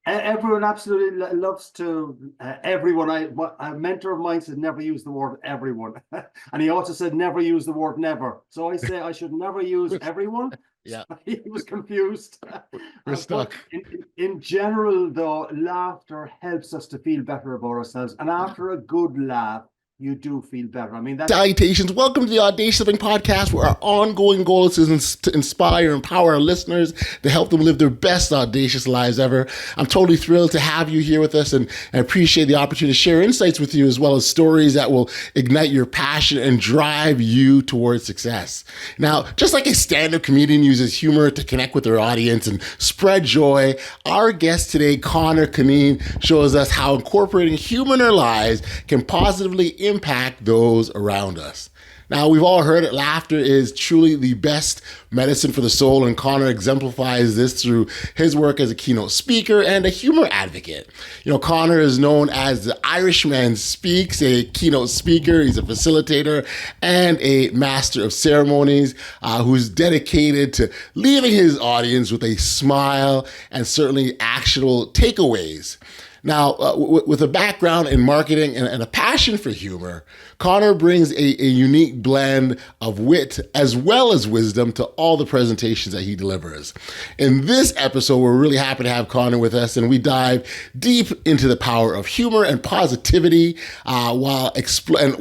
Everyone absolutely loves to, everyone. A mentor of mine said never use the word everyone. And he also said never use the word never. So I say I should never use everyone. Yeah. So he was confused. We're stuck. In general, though, laughter helps us to feel better about ourselves. And after a good laugh, you do feel better. I mean, that's... Salutations. Welcome to the Audacious Living Podcast, where our ongoing goal is to inspire and empower our listeners to help them live their best audacious lives ever. I'm totally thrilled to have you here with us, and I appreciate the opportunity to share insights with you, as well as stories that will ignite your passion and drive you towards success. Now, just like a stand-up comedian uses humor to connect with their audience and spread joy, our guest today, Connor Cuneen, shows us how incorporating humor in our lives can positively impact those around us. Now, we've all heard it. Laughter is truly the best medicine for the soul, and Connor exemplifies this through his work as a keynote speaker and a humor advocate. You know, Connor is known as the Irishman Speaks, a keynote speaker. He's a facilitator and a master of ceremonies who's dedicated to leaving his audience with a smile and certainly actionable takeaways. Now, with a background in marketing and a passion for humor, Connor brings a unique blend of wit as well as wisdom to all the presentations that he delivers. In this episode, we're really happy to have Connor with us, and we dive deep into the power of humor and positivity while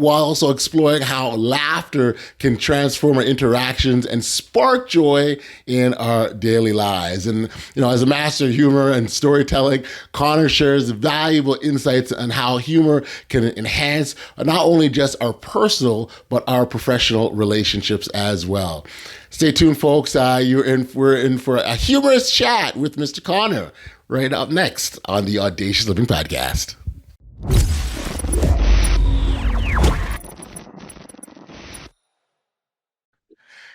also exploring how laughter can transform our interactions and spark joy in our daily lives. And, you know, as a master of humor and storytelling, Connor shares valuable insights on how humor can enhance not only just our personal, but our professional relationships as well. Stay tuned, folks. We're in for a humorous chat with Mr. Connor right up next on the Audacious Living Podcast.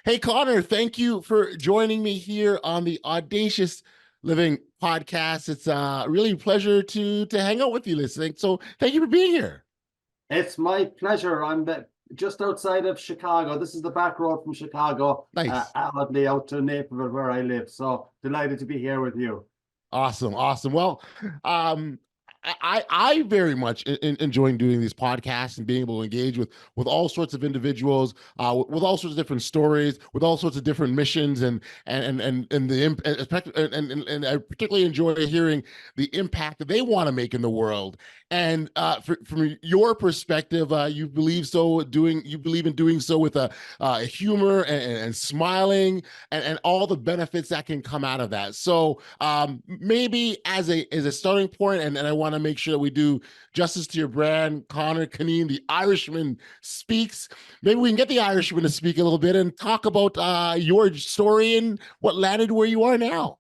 Hey, Connor, thank you for joining me here on the Audacious Living Podcast. It's really a pleasure to hang out with you listening. So thank you for being here. It's my pleasure. I'm just outside of Chicago. This is the back road from Chicago. Nice. Audley out to Naperville, where I live. So delighted to be here with you. Awesome. Well, I very much enjoy doing these podcasts and being able to engage with all sorts of individuals, with all sorts of different stories, with all sorts of different missions, and I particularly enjoy hearing the impact that they want to make in the world. And from your perspective, you believe in doing so with a humor and smiling and all the benefits that can come out of that. So maybe as a starting point, and I want to make sure that we do justice to your brand, Connor Cuneen, the Irishman Speaks. Maybe we can get the Irishman to speak a little bit and talk about your story and what landed where you are now.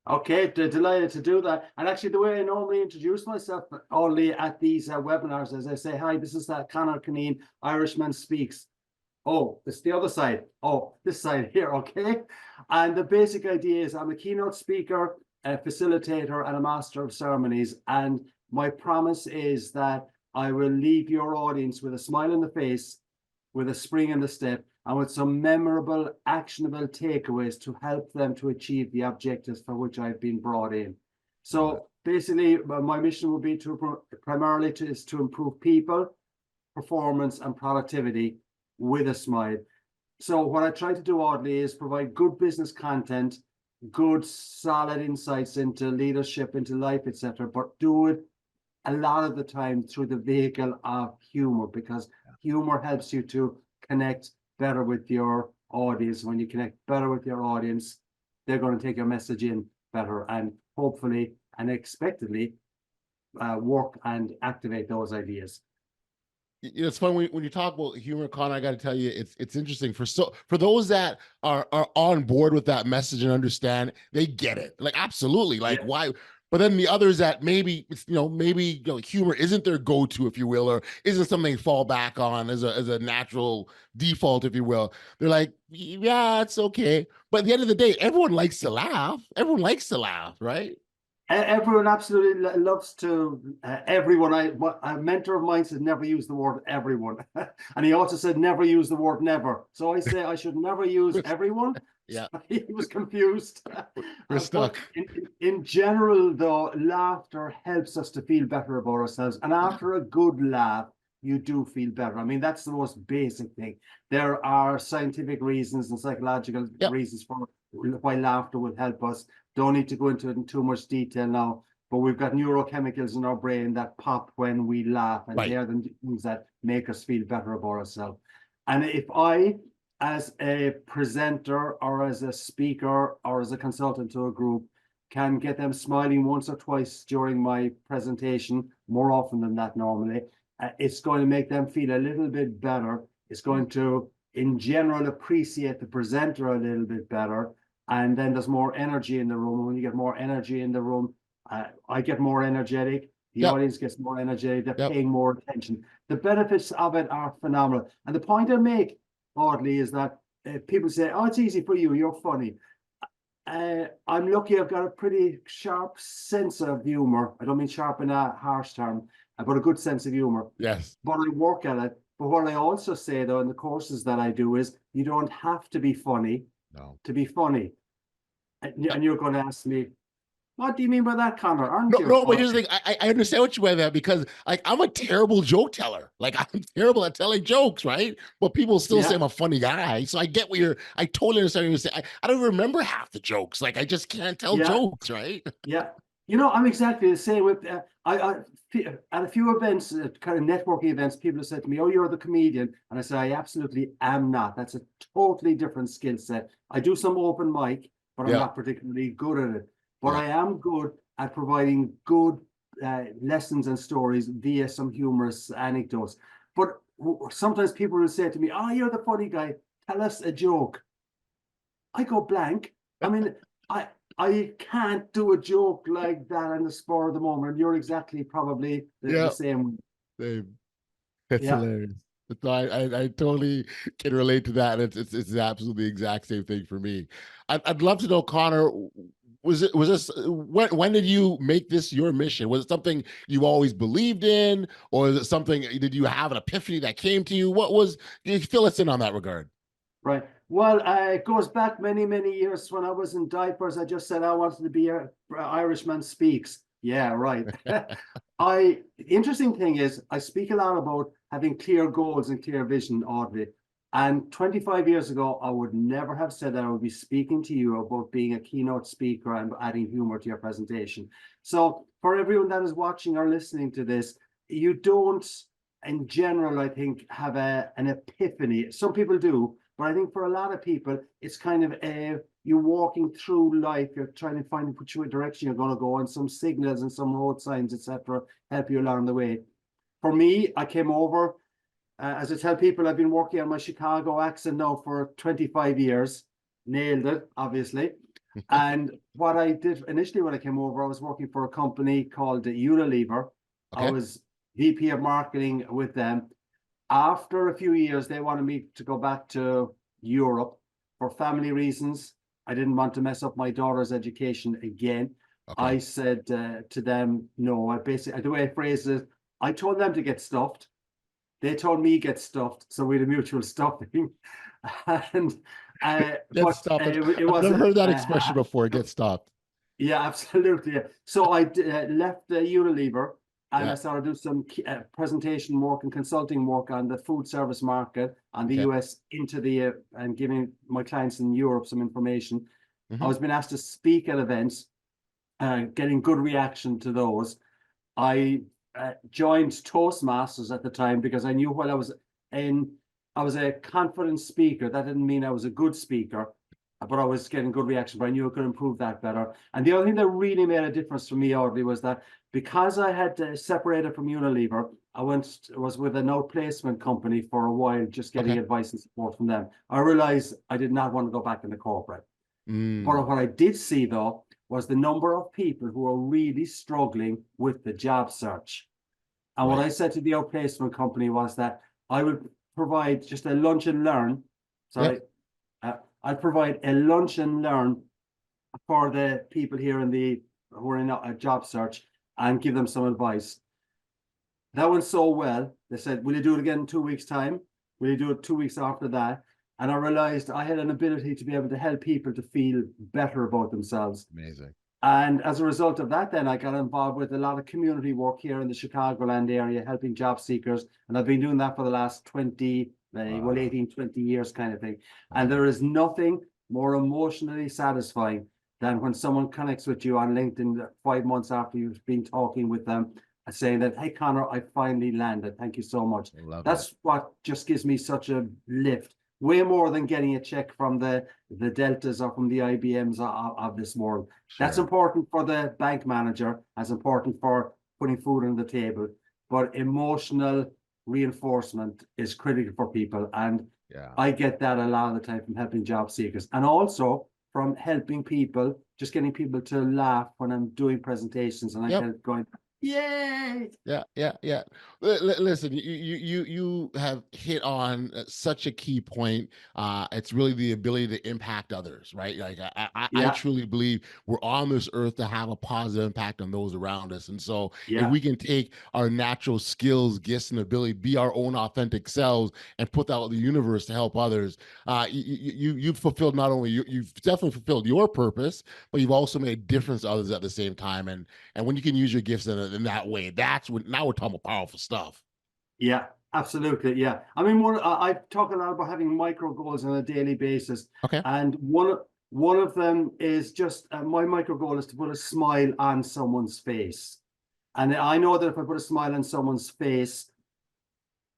Okay, delighted to do that. And actually, the way I normally introduce myself only at these webinars is I say, hi, this is Connor Cuneen, Irishman Speaks. Oh, it's the other side. Oh, this side here, okay? And the basic idea is I'm a keynote speaker, a facilitator, and a master of ceremonies. And my promise is that I will leave your audience with a smile on the face, with a spring in the step, and with some memorable, actionable takeaways to help them to achieve the objectives for which I've been brought in. So basically, my mission will be to improve people, performance, and productivity with a smile. So what I try to do, Audley, is provide good business content, good, solid insights into leadership, into life, etc., but do it a lot of the time through the vehicle of humor, because humor helps you to connect better with your audience. When you connect better with your audience, they're going to take your message in better and hopefully and expectedly work and activate those ideas. You know, it's fun when you talk about humor, Connor. I got to tell you, it's interesting for those that are on board with that message and understand, they get it. Like, absolutely. Like, why? But then the others that maybe humor isn't their go-to, if you will, or isn't something they fall back on as a natural default, if you will. They're like, yeah, it's okay. But at the end of the day, everyone likes to laugh. Everyone likes to laugh, right? Everyone absolutely loves to, everyone. A mentor of mine said never use the word everyone. And he also said never use the word never. So I say I should never use everyone. Yeah. He was confused. We're stuck. In general, though, laughter helps us to feel better about ourselves. And after a good laugh, you do feel better. I mean, that's the most basic thing. There are scientific reasons and psychological Yep. reasons for why laughter will help us. Don't need to go into it in too much detail now, but we've got neurochemicals in our brain that pop when we laugh, and Right. they're the things that make us feel better about ourselves. And if I, as a presenter or as a speaker or as a consultant to a group, can get them smiling once or twice during my presentation, more often than that normally, it's going to make them feel a little bit better. It's going to, in general, appreciate the presenter a little bit better. And then there's more energy in the room. And when you get more energy in the room, I get more energetic. The Yep. audience gets more energetic. They're Yep. paying more attention. The benefits of it are phenomenal. And the point I make, Audley, is that people say, oh, it's easy for you. You're funny. I'm lucky I've got a pretty sharp sense of humor. I don't mean sharp in a harsh term, but a good sense of humor. Yes. But I work at it. But what I also say, though, in the courses that I do is you don't have to be funny to be funny. And you're going to ask me, what do you mean by that, Connor? Aren't you? No, but here's the thing. I understand what you mean by that, because like I'm a terrible joke teller. Like I'm terrible at telling jokes, right? But people still say I'm a funny guy. So I get I totally understand what you're saying. I don't remember half the jokes. Like I just can't tell jokes, right? Yeah. You know, I'm exactly the same with I at a few events, kind of networking events, people have said to me, oh, you're the comedian. And I say, I absolutely am not. That's a totally different skill set. I do some open mic, but I'm not particularly good at it. But I am good at providing good lessons and stories via some humorous anecdotes. But sometimes people will say to me, oh, you're the funny guy. Tell us a joke. I go blank. I mean, I can't do a joke like that on the spur of the moment. You're exactly probably the same. That's hilarious. So I totally can relate to that. It's absolutely the exact same thing for me. I'd love to know, Connor, was this when did you make this your mission? Was it something you always believed in, or is it something, did you have an epiphany that came to you? You fill us in on that regard? Right. Well, it goes back many, many years. When I was in diapers, I just said I wanted to be a Irishman Speaks. Yeah, right. Interesting thing is, I speak a lot about having clear goals and clear vision, Audley. And 25 years ago, I would never have said that I would be speaking to you about being a keynote speaker and adding humor to your presentation. So for everyone that is watching or listening to this, you don't, in general, I think, have an epiphany. Some people do. But I think for a lot of people, it's kind of you're walking through life, you're trying to find which direction you're going to go, and some signals and some road signs, etc., help you along the way. For me, I came over, as I tell people, I've been working on my Chicago accent now for 25 years. Nailed it, obviously. And what I did initially when I came over, I was working for a company called Unilever. I was VP of marketing with them. After a few years, they wanted me to go back to Europe for family reasons. I didn't want to mess up my daughter's education again. I said to them, no, the way I phrased it, I told them to get stuffed. They told me get stuffed. So we had a mutual stuffing. And Get stopped. I've never heard that expression before, get stopped. Yeah, absolutely. So I left Unilever. And I started to do some presentation work and consulting work on the food service market on the US into and giving my clients in Europe some information. I was being asked to speak at events, getting good reaction to those. I joined Toastmasters at the time because I knew while I was a confident speaker. That didn't mean I was a good speaker, but I was getting good reaction, but I knew I could improve that better. And the other thing that really made a difference for me, Audley, was that because I had separated from Unilever, I was with an outplacement company for a while, just getting advice and support from them. I realized I did not want to go back into corporate. But what I did see, though, was the number of people who are really struggling with the job search. And what I said to the outplacement company was that I would provide just a lunch and learn. I'd provide a lunch and learn for the people here who are in a job search and give them some advice. That went so well. They said, will you do it again in 2 weeks' time? Will you do it 2 weeks after that? And I realized I had an ability to be able to help people to feel better about themselves. Amazing. And as a result of that, then I got involved with a lot of community work here in the Chicagoland area, helping job seekers. And I've been doing that for the last 20, well, 18, 20 years kind of thing. And there is nothing more emotionally satisfying than when someone connects with you on LinkedIn 5 months after you've been talking with them and saying that, hey, Connor, I finally landed. Thank you so much. That's what just gives me such a lift. Way more than getting a check from the Deltas or from the IBMs of this world. Sure. That's important for the bank manager, as important for putting food on the table. But emotional reinforcement is critical for people. And I get that a lot of the time from helping job seekers. And also from helping people, just getting people to laugh when I'm doing presentations and I'm kind of going, yay! Yeah. Listen, you have hit on such a key point. It's really the ability to impact others, right? Like I truly believe we're on this earth to have a positive impact on those around us. And so if we can take our natural skills, gifts, and ability, be our own authentic selves, and put that out in the universe to help others, you've fulfilled not only you've definitely fulfilled your purpose, but you've also made a difference to others at the same time. And when you can use your gifts in that way, that's when now we're talking about powerful stuff. Yeah, absolutely. Yeah. I mean, I talk a lot about having micro goals on a daily basis. Okay. And one of them is just my micro goal is to put a smile on someone's face. And I know that if I put a smile on someone's face,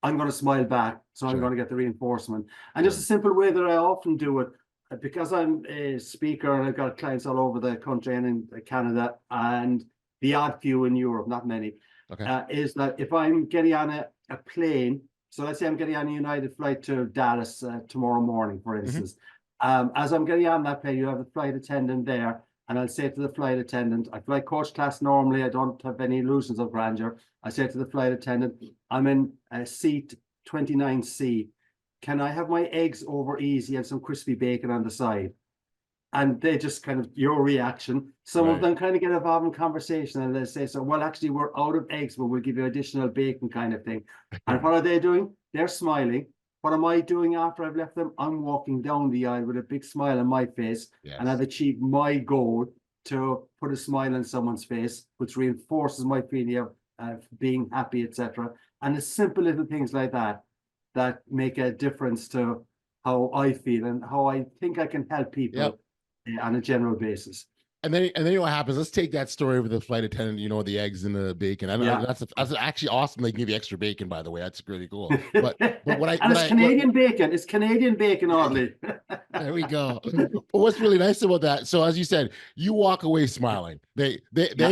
I'm going to smile back. So I'm going to get the reinforcement. And just a simple way that I often do it, because I'm a speaker and I've got clients all over the country and in Canada and the odd few in Europe, not many, is that if I'm getting on a plane, so let's say I'm getting on a United flight to Dallas tomorrow morning, for instance. As I'm getting on that plane, you have the flight attendant there, and I'll say to the flight attendant, I fly coach class normally, I don't have any illusions of grandeur. I say to the flight attendant, I'm in seat 29C. Can I have my eggs over easy and some crispy bacon on the side? And they just kind of, your reaction, some of them kind of get involved in conversation and they say, so, well, actually, we're out of eggs, but we'll give you additional bacon kind of thing. And what are they doing? They're smiling. What am I doing after I've left them? I'm walking down the aisle with a big smile on my face, and I've achieved my goal to put a smile on someone's face, which reinforces my feeling of being happy, etc. And it's simple little things like that that make a difference to how I feel and how I think I can help people on a general basis. And then you know what happens? Let's take that story with the flight attendant, you know, the eggs and the bacon. I know that's actually awesome. They give you extra bacon, by the way. That's really cool. But it's Canadian bacon. It's Canadian bacon, Audley. There we go. But what's really nice about that? So as you said, you walk away smiling. They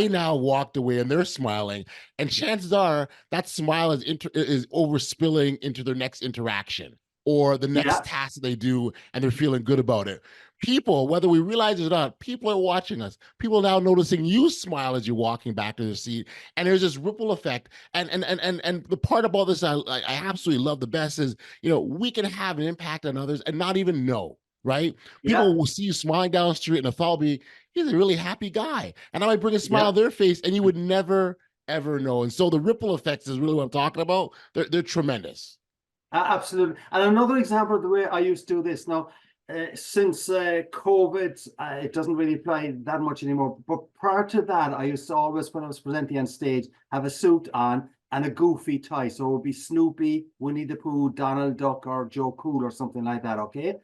now walked away and they're smiling, and chances are that smile is overspilling into their next interaction or the next task that they do, and they're feeling good about it. People, whether we realize it or not, people are watching us. People are now noticing you smile as you're walking back to the seat, and there's this ripple effect. And the part about this I absolutely love the best is, you know, we can have an impact on others and not even know, right? People will see you smiling down the street, and the thought will be, he's a really happy guy, and I might bring a smile to their face, and you would never ever know. And so the ripple effects is really what I'm talking about. They're tremendous. Absolutely. And another example of the way I used to do this now, since COVID, it doesn't really apply that much anymore. But prior to that, I used to always, when I was presenting on stage, have a suit on and a goofy tie. So it would be Snoopy, Winnie the Pooh, Donald Duck, or Joe Cool, or something like that. Okay.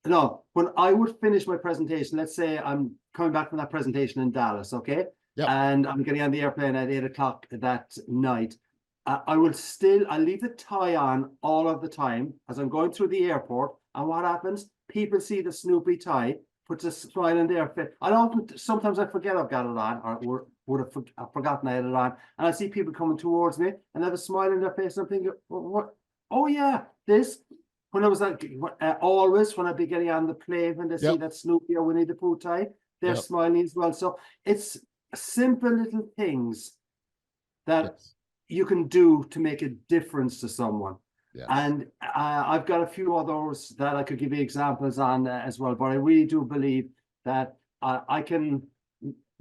No, when I would finish my presentation, let's say I'm coming back from that presentation in Dallas, okay, and I'm getting on the airplane at 8 o'clock that night. I leave the tie on all of the time as I'm going through the airport. And what happens? People see the Snoopy tie, puts a smile in their face. Sometimes I forget I've got it on, or would have forgotten I had it on. And I see people coming towards me and they have a smile in their face. And I'm thinking, what? Oh, yeah, this. When I was always, when I'd be getting on the plane, when they see that Snoopy or Winnie the Pooh tie, they're smiling as well. So it's simple little things that you can do to make a difference to someone. And I've got a few others that I could give you examples on as well, but I really do believe that I can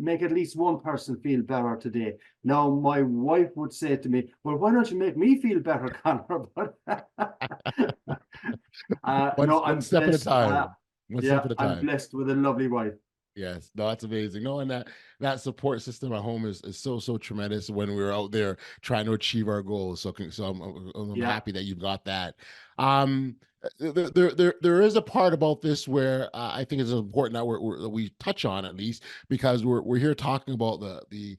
make at least one person feel better today. Now, my wife would say to me, well, why don't you make me feel better, Connor? But no, One I'm step at a blessed. time. One Yeah, step at a I'm time. blessed with a lovely wife. Yes, no, that's amazing. Knowing that support system at home is so tremendous when we're out there trying to achieve our goals. So I'm Yeah, happy that you've got that. Um, there is a part about this where I think it's important that that we touch on at least, because we're here talking about the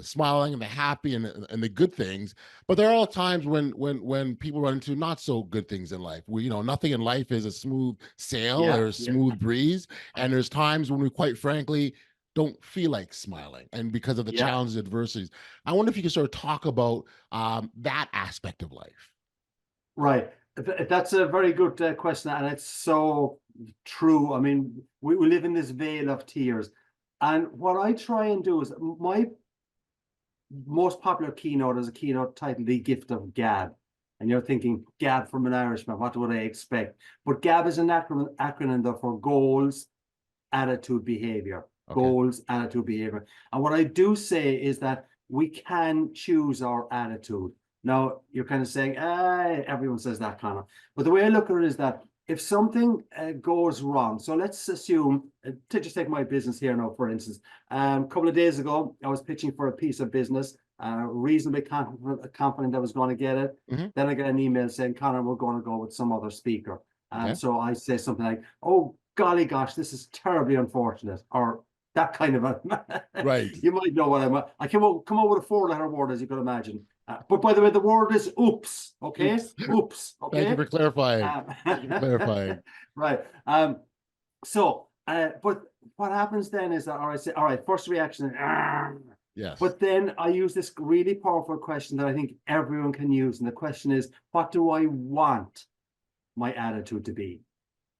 smiling and the happy and the good things. But there are times when people run into not so good things in life. Nothing in life is a smooth sail yeah, or a yeah. smooth breeze, and there's times when we quite frankly don't feel like smiling, and because of the Yeah, challenges, adversities. I wonder if you could sort of talk about that aspect of life. right. That's a very good question, and it's so true. I mean, we live in this veil of tears. And what I try and do is my most popular keynote is a keynote titled The Gift of Gab. And you're thinking, Gab from an Irishman, what would I expect? But Gab is an acronym though for goals, attitude, behavior. Okay. Goals, attitude, behavior. And what I do say is that we can choose our attitude. Now, you're kind of saying, everyone says that, Connor. But the way I look at it is that if something goes wrong, so let's assume, to just take my business here now, for instance, a couple of days ago, I was pitching for a piece of business, reasonably confident I was going to get it. Hmm. Then I got an email saying, Connor, we're going to go with some other speaker. Okay. So I say something like, oh, golly gosh, this is terribly unfortunate, or that kind of a, Right. you might know what I come up with a 4-letter word, as you can imagine. But by the way, the word is oops. Okay. Oops. Oops. Thank you Okay. for clarifying. Um, Thank you for clarifying. right. But what happens then is that, all right, first reaction, Yes. but then I use this really powerful question that I think everyone can use. And the question is, what do I want my attitude to be?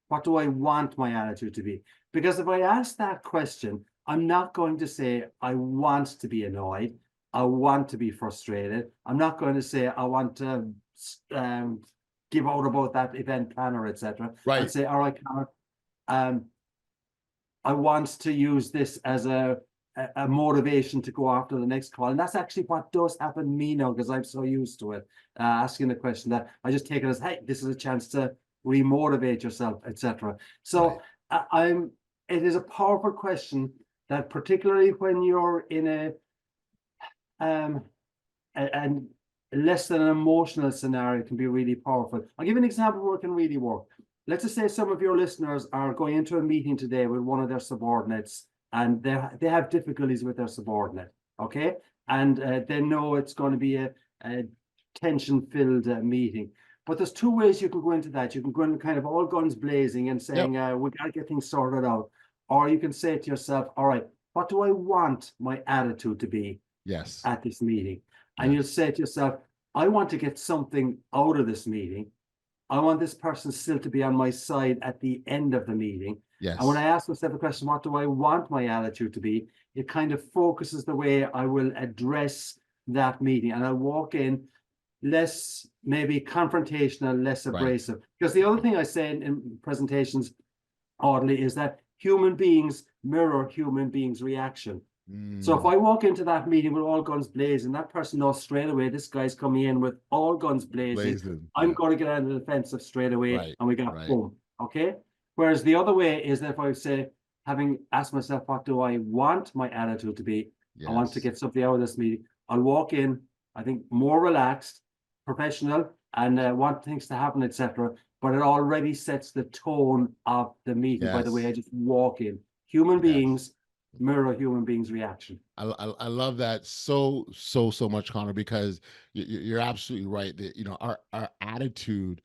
What do I want my attitude to be? Because if I ask that question, I'm not going to say I want to be annoyed. I want to be frustrated. I'm not going to say I want to give out about that event planner, etc. I'd Right. say, all right, Connor, I want to use this as a motivation to go after the next call. And that's actually what does happen to me now, because I'm so used to it, asking the question that I just take it as, hey, this is a chance to remotivate yourself, etc. So Right. it is a powerful question that, particularly when you're in and less than an emotional scenario, can be really powerful. I'll give you an example where it can really work. Let's just say some of your listeners are going into a meeting today with one of their subordinates, and they have difficulties with their subordinate, okay? And they know it's going to be a tension-filled meeting. But there's two ways you can go into that. You can go in kind of all guns blazing and saying, Yep. we got to get things sorted out. Or you can say to yourself, all right, what do I want my attitude to be Yes. at this meeting? And you'll Yes. say to yourself, I want to get something out of this meeting. I want this person still to be on my side at the end of the meeting. And when I Yes. ask myself the question, what do I want my attitude to be? It kind of focuses the way I will address that meeting. And I'll walk in less maybe confrontational, less Right. abrasive. Because the other thing I say in presentations, Audley, is that human beings mirror human beings' reaction. So if Mm, I walk into that meeting with all guns blazing, that person knows straight away this guy's coming in with all guns blazing. blazing. I'm Yeah. going to get on the defensive straight away, Right. and we got Right. boom. Okay. Whereas the other way is that if I say, having asked myself, what do I want my attitude to be? I want to Yes. get something out of this meeting. I'll walk in, I think, more relaxed, professional, and want things to happen, etc. But it already sets the tone of the meeting by the way I Yes. just walk in. Human Yes. beings mirror human beings' reaction. I love that so much, Connor, because you're absolutely right that our attitude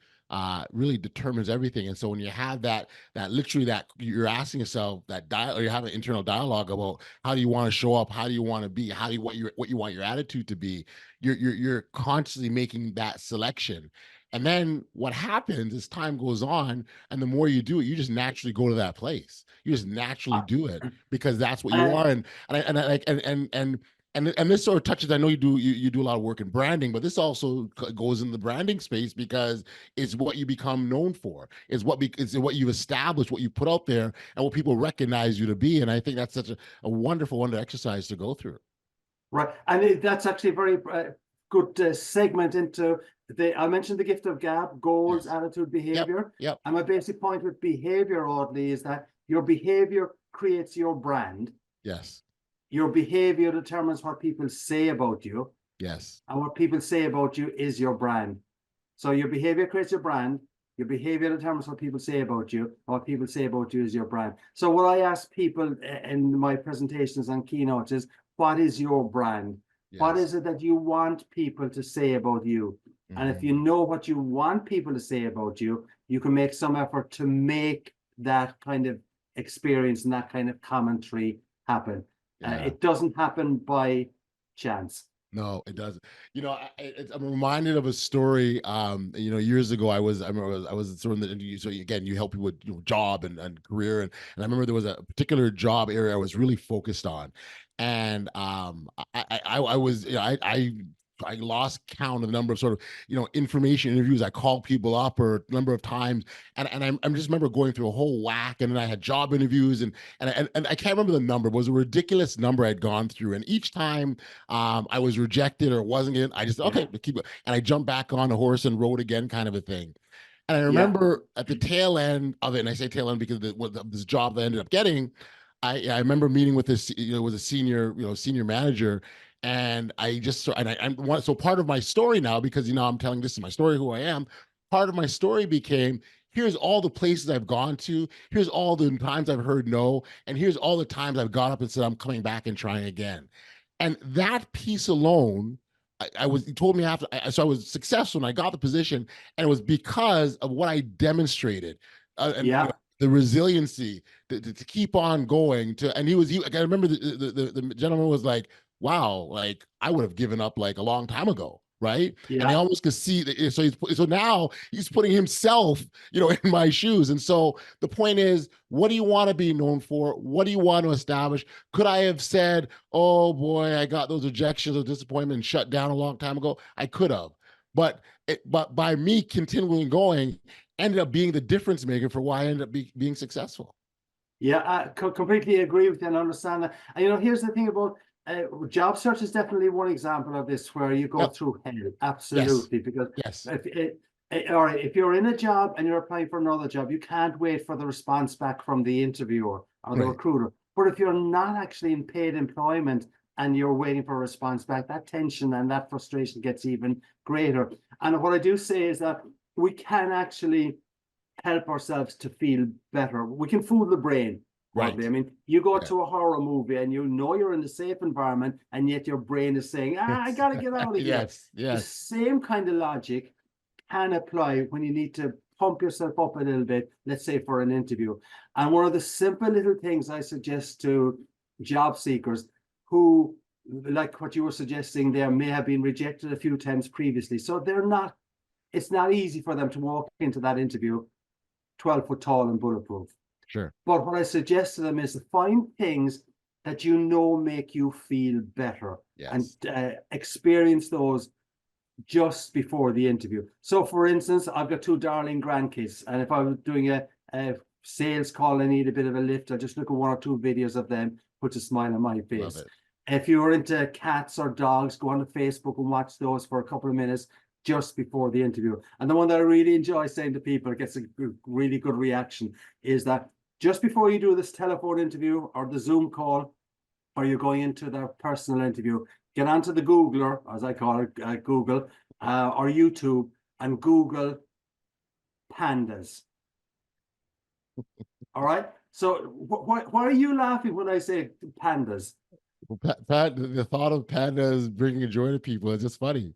really determines everything. And so when you have that literally that you're asking yourself that or you have an internal dialogue about how do you want to show up, how do you want to be, how do you what you want your attitude to be, you're constantly making that selection. And then what happens as time goes on, and the more you do it, you just naturally go to that place. You just naturally Uh, do it because that's what you uh, are. And and this sort of touches, I know you do a lot of work in branding, but this also goes in the branding space because it's what you become known for. It's what you've established, what you put out there, and what people recognize you to be. And I think that's such a wonderful exercise to go through. Right. And that's actually a very good segment into I mentioned the gift of gab, goals, Yes. attitude, behavior. Yep. And my basic point with behavior, Audley, is that your behavior creates your brand. Yes. Your behavior determines what people say about you. Yes. And what people say about you is your brand. So your behavior creates your brand. Your behavior determines what people say about you. And what people say about you is your brand. So what I ask people in my presentations and keynotes is, what is your brand? Yes. What is it that you want people to say about you? Mm-hmm. And if you know what you want people to say about you, you can make some effort to make that kind of experience and that kind of commentary happen. Yeah. It doesn't happen by chance. No, it doesn't. I'm reminded of a story. Years ago, I was sort of in the, so again, you help people with job and career, and I remember there was a particular job area I was really focused on, and I was, I lost count of the number of sort of, information interviews I called people up or a number of times. And I just remember going through a whole whack, and then I had job interviews and I can't remember the number, but it was a ridiculous number I'd gone through. And each time I was rejected or wasn't it, I just, okay, keep it. And I jumped back on a horse and rode again, kind of a thing. And I remember at the tail end of it, and I say tail end because this job that I ended up getting, I remember meeting with this, was a senior manager. And so part of my story now, because, I'm telling this is my story, who I am, part of my story became, here's all the places I've gone to, here's all the times I've heard no, and here's all the times I've got up and said, I'm coming back and trying again. And that piece alone, he told me after, so I was successful and I got the position, and it was because of what I demonstrated. The resiliency to keep on going and I remember the gentleman was like, wow, like I would have given up like a long time ago. Right. Yeah. And I almost could see that. So now he's putting himself, in my shoes. And so the point is, what do you want to be known for? What do you want to establish? Could I have said, oh boy, I got those rejections or disappointment and shut down a long time ago? I could have, but by me continuing going, ended up being the difference maker for why I ended up being successful. Yeah, I completely agree with you and understand that. And, here's the thing about job search is definitely one example of this where you go through hell. Absolutely. Yes. Because if you're in a job and you're applying for another job, you can't wait for the response back from the interviewer or the recruiter. But if you're not actually in paid employment and you're waiting for a response back, that tension and that frustration gets even greater. And what I do say is that we can actually help ourselves to feel better. We can fool the brain. Right. I mean, you go to a horror movie and you're in the safe environment, and yet your brain is saying, I got to get out of here. Yes. The same kind of logic can apply when you need to pump yourself up a little bit, let's say for an interview. And one of the simple little things I suggest to job seekers who, like what you were suggesting there, may have been rejected a few times previously. So it's not easy for them to walk into that interview 12 foot tall and bulletproof. Sure. But what I suggest to them is to find things that make you feel better. Yes. And experience those just before the interview. So for instance, I've got 2 darling grandkids, and if I was doing a sales call, I need a bit of a lift, I just look at 1 or 2 videos of them, put a smile on my face. If you're into cats or dogs, go on to Facebook and watch those for a couple of minutes just before the interview. And the one that I really enjoy saying to people, it gets a really good reaction, is that just before you do this telephone interview or the Zoom call, or you're going into their personal interview, get onto the Googler, as I call it, Google or YouTube, and Google pandas. All right. So why are you laughing when I say pandas? Well, the thought of pandas bringing joy to people is just funny.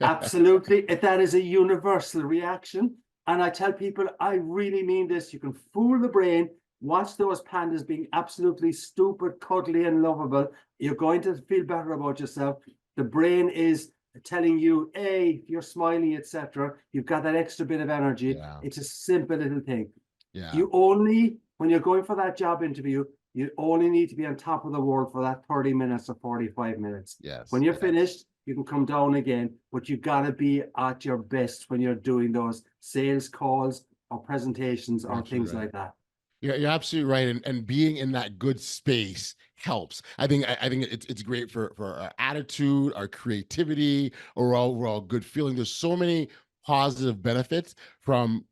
Absolutely. That is a universal reaction. And I tell people, I really mean this. You can fool the brain. Watch those pandas being absolutely stupid, cuddly, and lovable. You're going to feel better about yourself. The brain is telling you, hey, you're smiling, etc. You've got that extra bit of energy. Yeah. It's a simple little thing. Yeah. When you're going for that job interview, You only need to be on top of the world for that 30 minutes or 45 minutes. Yes. When you're yes. finished, you can come down again, but you got to be at your best when you're doing those sales calls or presentations or things like that. You're absolutely right, and being in that good space helps. I think it's great for our attitude, our creativity, or overall good feeling. There's so many positive benefits from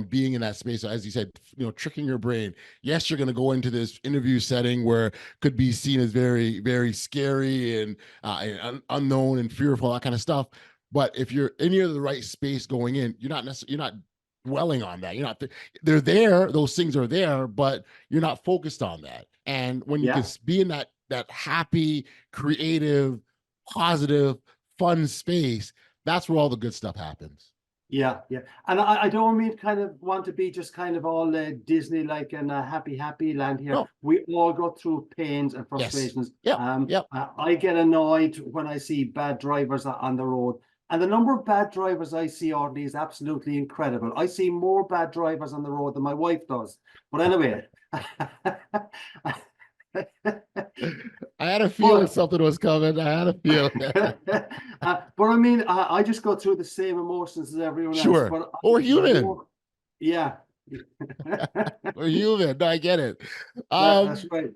being in that space. So as you said, tricking your brain. Yes, you're going to go into this interview setting where it could be seen as very, very scary and unknown and fearful, that kind of stuff. But if you're in the right space going in, you're not dwelling on that. You're not. They're there. Those things are there, but you're not focused on that. And when you can be in that happy, creative, positive, fun space, that's where all the good stuff happens. Yeah. And I don't mean want to be just kind of all Disney like and happy land here. No. We all go through pains and frustrations. Yes. I get annoyed when I see bad drivers on the road. And the number of bad drivers I see, Audley, is absolutely incredible. I see more bad drivers on the road than my wife does. But anyway. I had a feeling something was coming. I had a feeling. But I mean, I just go through the same emotions as everyone else. But we're human. Yeah. We're human. No, I get it. That's right.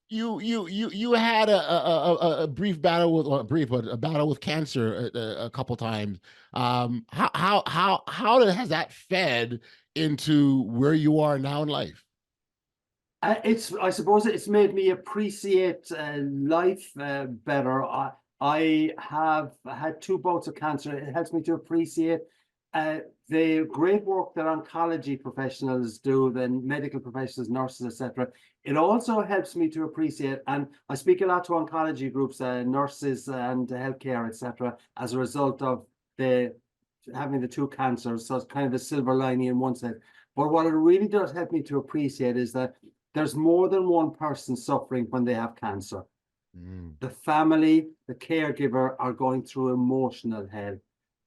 You had a brief battle with, well, but a battle with cancer a couple times. How has that fed into where you are now in life? I suppose it's made me appreciate life better. I have had 2 bouts of cancer. It helps me to appreciate the great work that oncology professionals do, the medical professionals, nurses, etc. It also helps me to appreciate, and I speak a lot to oncology groups, nurses and healthcare, etc., as a result of having the 2 cancers. So it's kind of a silver lining in one sense. But what it really does help me to appreciate is that there's more than one person suffering when they have cancer. The family, the caregiver are going through emotional hell.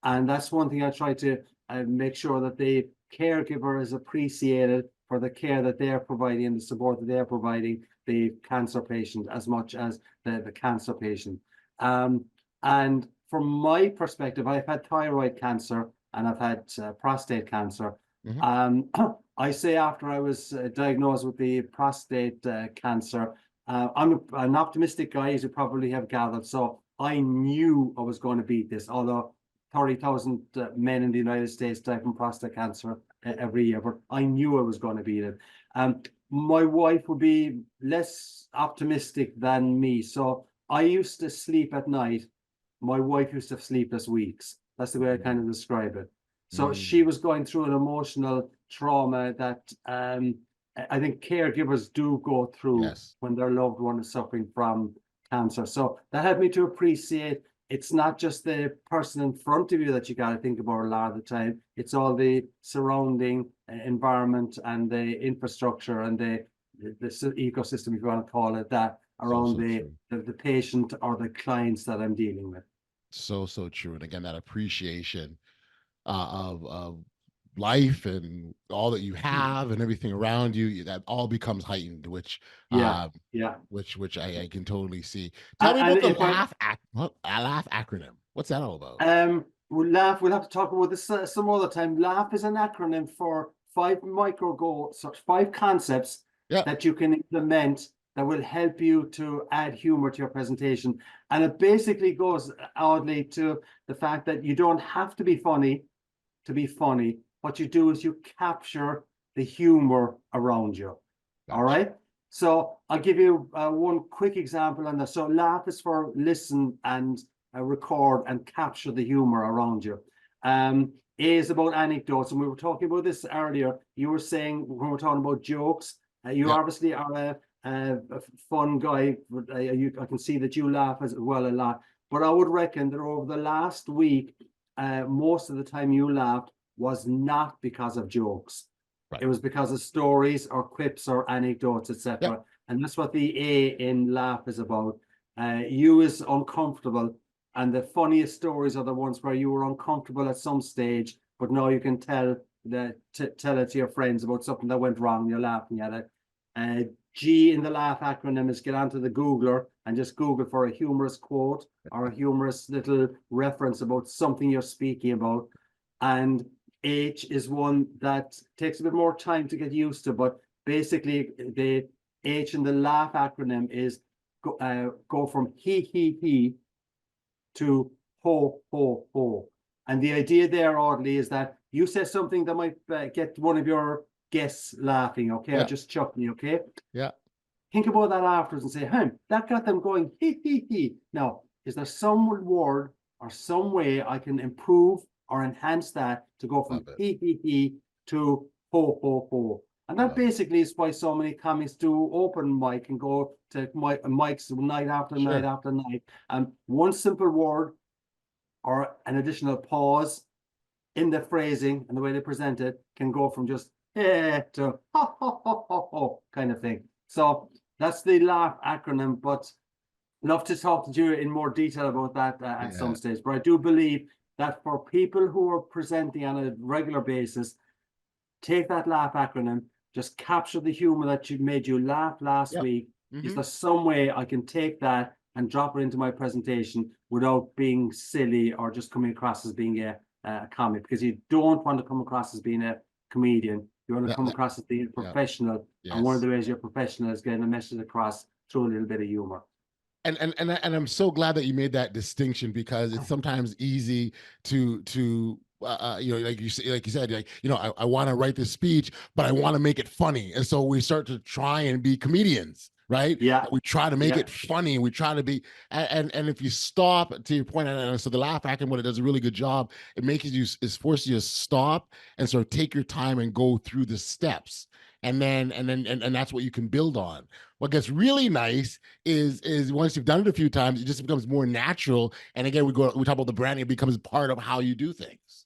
And that's one thing I try to make sure that the caregiver is appreciated for the care that they're providing and the support that they're providing the cancer patient as much as the cancer patient. And from my perspective, I've had thyroid cancer and I've had prostate cancer. I say after I was diagnosed with the prostate cancer, I'm an optimistic guy, as you probably have gathered. So I knew I was going to beat this, although 30,000 men in the United States die from prostate cancer every year, but I knew I was going to beat it. My wife would be less optimistic than me. So I used to sleep at night. My wife used to have sleepless weeks. That's the way I kind of describe it. So she was going through an emotional trauma that I think caregivers do go through when their loved one is suffering from cancer. So that helped me to appreciate it's not just the person in front of you that you got to think about a lot of the time. It's all the surrounding environment and the infrastructure and the ecosystem, if you want to call it that, around the patient or the clients that I'm dealing with. So true. And again, that appreciation of life and all that you have and everything around you, that all becomes heightened, which which I can totally see. Tell me about the laugh acronym. What's that all about? We'll have to talk about this some other time. LAUGH is an acronym for 5 micro goals, 5 concepts that you can implement that will help you to add humor to your presentation. And it basically goes, Audley, to the fact that you don't have to be funny to be funny. What you do is you capture the humor around you. All right. So I'll give you one quick example on that. So laugh is for listen and record and capture the humor around you. A is about anecdotes. And we were talking about this earlier. You were saying when we're talking about jokes, you obviously are a fun guy. I can see that you laugh as well a lot. But I would reckon that over the last week, most of the time you laughed was not because of jokes. It was because of stories or quips or anecdotes, etc. And that's what the A in laugh is about. You is uncomfortable, and the funniest stories are the ones where you were uncomfortable at some stage, but now you can tell it to your friends about something that went wrong. You're laughing at it. G in the laugh acronym is get onto the Googler and just Google for a humorous quote or a humorous little reference about something you're speaking about. And H is one that takes a bit more time to get used to, but basically the H in the laugh acronym is go from he to ho, ho, ho. And the idea there, Audley, is that you say something that might get one of your guests laughing, okay, Yeah. or just chuckling, okay? Yeah. Think about that afterwards and say, that got them going, he. Now, is there some word or some way I can improve or enhance that to go from he to ho, ho, ho? And that basically is why so many comics do open mic and go to mics night after night after night. And one simple word or an additional pause in the phrasing and the way they present it can go from just to ho kind of thing. So that's the laugh acronym, but love to talk to you in more detail about that at some stage. But I do believe that for people who are presenting on a regular basis, take that laugh acronym, just capture the humor that made you laugh last week. Is there some way I can take that and drop it into my presentation without being silly or just coming across as being a comic? Because you don't want to come across as being a comedian. You want to come across as being a professional. And one of the ways you're professional is getting a message across through a little bit of humor. And I'm so glad that you made that distinction, because it's sometimes easy to like you said, I want to write this speech, but I want to make it funny, and so we start to try and be comedians, right? Yeah. We try to make it funny. We try to be, and if you stop, to your point, and so the laugh acronym, what it does a really good job, it forces you to stop and sort of take your time and go through the steps. And that's what you can build on. What gets really nice is once you've done it a few times, it just becomes more natural. And again, we talk about the branding, it becomes part of how you do things.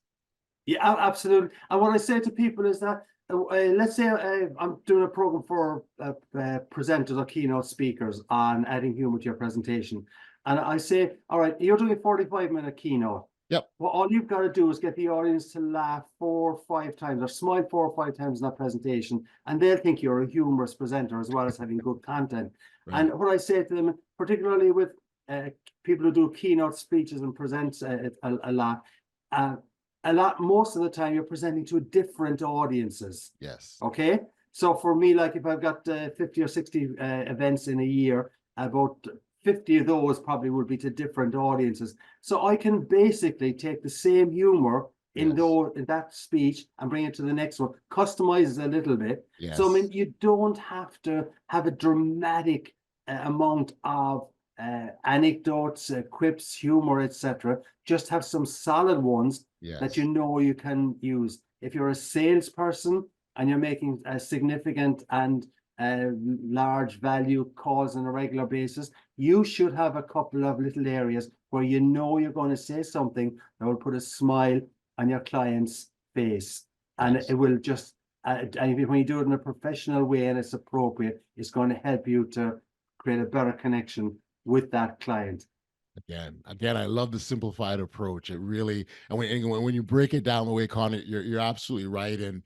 Yeah, absolutely. And what I say to people is that, let's say I'm doing a program for presenters or keynote speakers on adding humor to your presentation. And I say, all right, you're doing a 45-minute keynote. Yep. Well, all you've got to do is get the audience to laugh 4 or 5 times or smile 4 or 5 times in that presentation, and they'll think you're a humorous presenter as well as having good content. Right. And what I say to them, particularly with people who do keynote speeches and present a lot, most of the time you're presenting to different audiences. Yes. Okay. So for me, like if I've got 50 or 60 events in a year, about 50 of those probably would be to different audiences. So I can basically take the same humor in that speech and bring it to the next one, customize it a little bit. Yes. So I mean, you don't have to have a dramatic amount of anecdotes, quips, humor, etc. Just have some solid ones that you can use. If you're a salesperson and you're making a significant and large value calls on a regular basis, you should have a couple of little areas where you're going to say something that will put a smile on your client's face. And it will just, and when you do it in a professional way and it's appropriate, it's going to help you to create a better connection with that client. Again, I love the simplified approach. It really, and when you break it down the way, Connor, you're absolutely right, and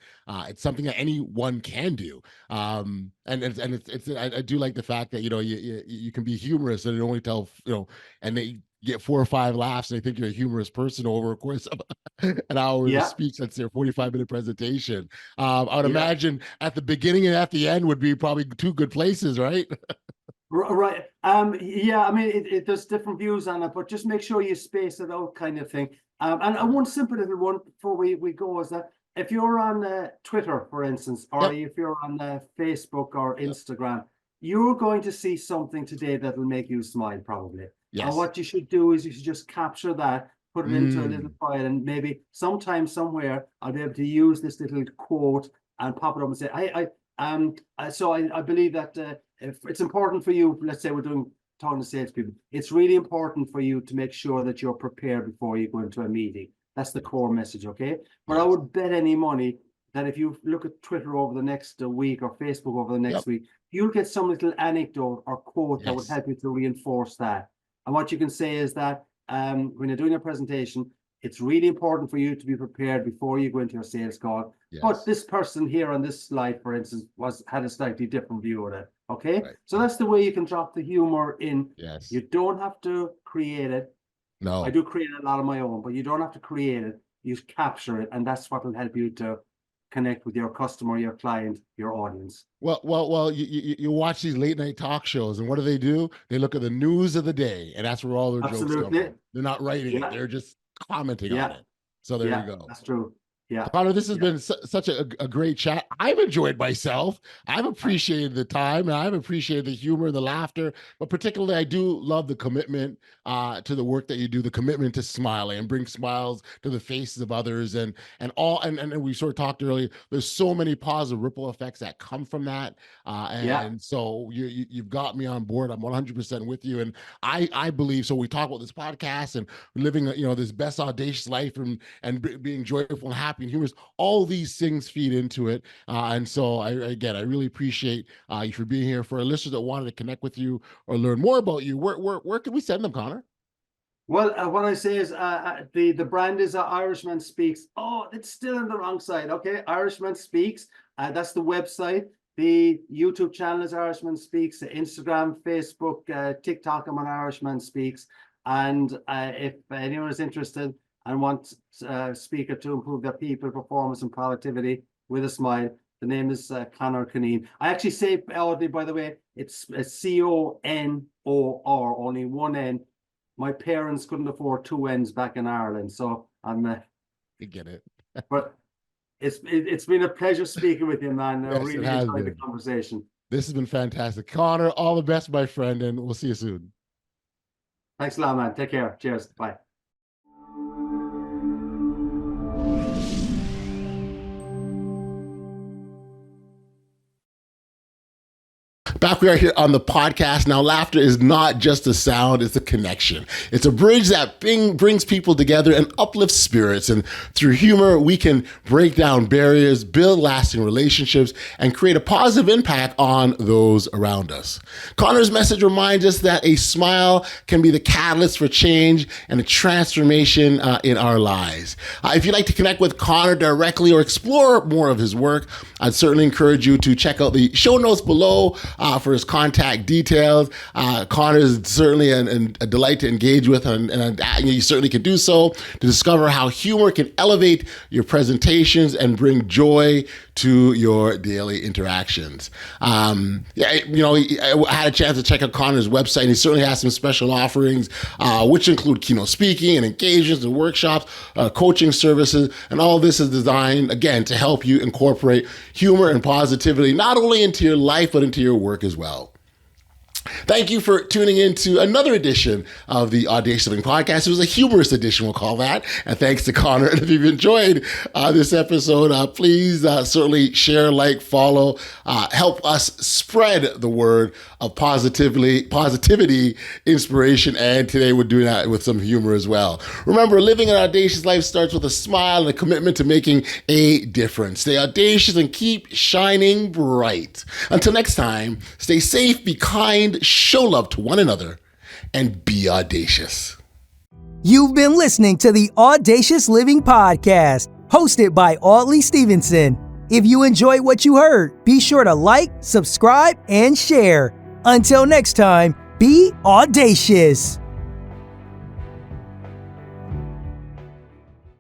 it's something that anyone can do. And I do like the fact that you can be humorous and only tell and they get 4 or 5 laughs and they think you're a humorous person over a course of an hour of speech. That's their 45-minute presentation. I would imagine at the beginning and at the end would be probably 2 good places, right? Right. I mean, there's different views on it, but just make sure you space it out, kind of thing. And one simple little one before we go is that if you're on Twitter, for instance, or if you're on Facebook or Instagram, you're going to see something today that will make you smile, probably. Yes. And what you should do is you should just capture that, put it into a little file, and maybe sometime somewhere I'll be able to use this little quote and pop it up and say, I believe that if it's important for you, let's say we're talking to salespeople, it's really important for you to make sure that you're prepared before you go into a meeting. That's the core message, okay? But I would bet any money that if you look at Twitter over the next week or Facebook over the next week, you'll get some little anecdote or quote that would help you to reinforce that. And what you can say is that when you're doing a presentation, it's really important for you to be prepared before you go into your sales call. Yes. But this person here on this slide, for instance, had a slightly different view of it. Okay, Right. so that's the way you can drop the humor in. Yes. You don't have to create it. No. I do create a lot of my own, but you don't have to create it. You capture it, and that's what will help you to connect with your customer, your client, your audience. Well. You watch these late night talk shows, and what do? They look at the news of the day, and that's where all their jokes come from. They're not writing it; they're just commenting on it. So there you go. That's true. Yeah, Connor, this has been such a great chat. I've enjoyed myself. I've appreciated the time, and I've appreciated the humor and the laughter. But particularly, I do love the commitment to the work that you do. The commitment to smiling and bring smiles to the faces of others, and we sort of talked earlier. There's so many positive ripple effects that come from that, and so you've got me on board. I'm 100% with you, and I believe so. We talk about this podcast and living, this best audacious life and being joyful and happy and humorous. All these things feed into it, and so I really appreciate you for being here. For our listeners that wanted to connect with you or learn more about you, where can we send them, Connor? Well, what I say is the brand is Irishman Speaks. Oh, it's still on the wrong side. Okay, Irishman Speaks. That's the website. The YouTube channel is Irishman Speaks. Instagram, Facebook, TikTok, I'm on Irishman Speaks. And if anyone is interested and wants a speaker to improve their people, performance, and productivity with a smile, the name is Connor Cuneen. I actually say Audley, by the way, it's Conor, only one N. My parents couldn't afford two N's back in Ireland, so You get it. But it's been a pleasure speaking with you, man. I Yes, really enjoyed the conversation. This has been fantastic. Connor, all the best, my friend, and we'll see you soon. Thanks a lot, man. Take care. Cheers. Bye. Back we are here on the podcast. Now, laughter is not just a sound, it's a connection. It's a bridge that brings people together and uplifts spirits. And through humor, we can break down barriers, build lasting relationships, and create a positive impact on those around us. Connor's message reminds us that a smile can be the catalyst for change and a transformation in our lives. If you'd like to connect with Connor directly or explore more of his work, I'd certainly encourage you to check out the show notes below for his contact details. Connor is certainly a delight to engage with, and you certainly can do so to discover how humor can elevate your presentations and bring joy to your daily interactions. I had a chance to check out Connor's website, and he certainly has some special offerings, which include keynote speaking and engagements and workshops, coaching services, and all this is designed, again, to help you incorporate humor and positivity, not only into your life, but into your work as well. Thank you for tuning in to another edition of the Audacious Living Podcast. It was a humorous edition, we'll call that. And thanks to Connor. And if you've enjoyed this episode, please certainly share, like, follow, help us spread the word of positivity, inspiration, and today we're doing that with some humor as well. Remember, living an audacious life starts with a smile and a commitment to making a difference. Stay audacious and keep shining bright. Until next time, stay safe, be kind, show love to one another, and be audacious. You've been listening to the Audacious Living Podcast, hosted by Audley Stephenson. If you enjoyed what you heard, be sure to like, subscribe, and share. Until next time, be audacious.